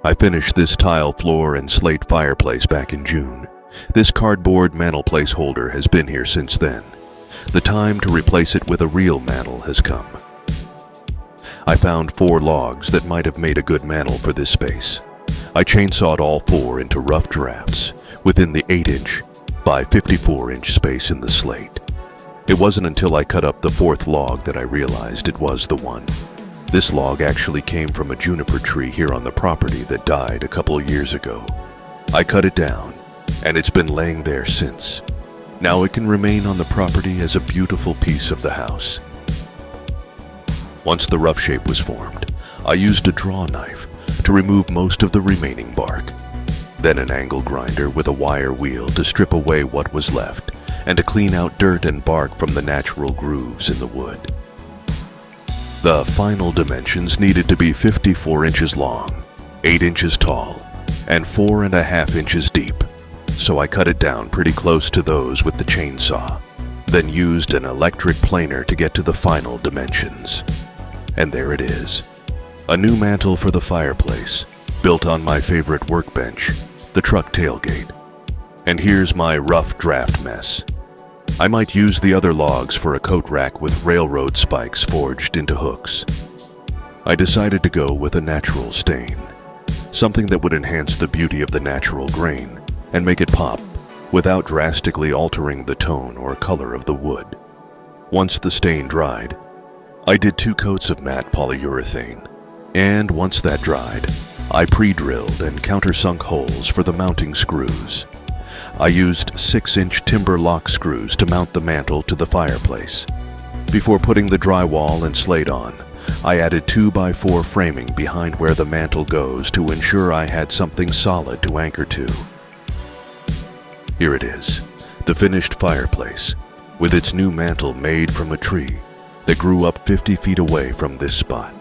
I finished this tile floor and slate fireplace back in June. This cardboard mantel placeholder has been here since then. The time to replace it with a real mantel has come. I found 4 logs that might have made a good mantel for this space. I chainsawed all 4 into rough drafts within the 8-inch by 54-inch space in the slate. It wasn't until I cut up the 4th log that I realized it was the one. This log actually came from a juniper tree here on the property that died a couple years ago. I cut it down, and it's been laying there since. Now it can remain on the property as a beautiful piece of the house. Once the rough shape was formed, I used a draw knife to remove most of the remaining bark, then an angle grinder with a wire wheel to strip away what was left and to clean out dirt and bark from the natural grooves in the wood. The final dimensions needed to be 54 inches long, 8 inches tall, and 4.5 inches deep, so I cut it down pretty close to those with the chainsaw, then used an electric planer to get to the final dimensions. And there it is, a new mantel for the fireplace, built on my favorite workbench, the truck tailgate. And here's my rough draft mess. I might use the other logs for a coat rack with railroad spikes forged into hooks. I decided to go with a natural stain, something that would enhance the beauty of the natural grain and make it pop without drastically altering the tone or color of the wood. Once the stain dried, I did 2 coats of matte polyurethane, and once that dried, I pre-drilled and countersunk holes for the mounting screws. I used 6-inch timber lock screws to mount the mantel to the fireplace. Before putting the drywall and slate on, I added 2x4 framing behind where the mantel goes to ensure I had something solid to anchor to. Here it is, the finished fireplace, with its new mantel made from a tree that grew up 50 feet away from this spot.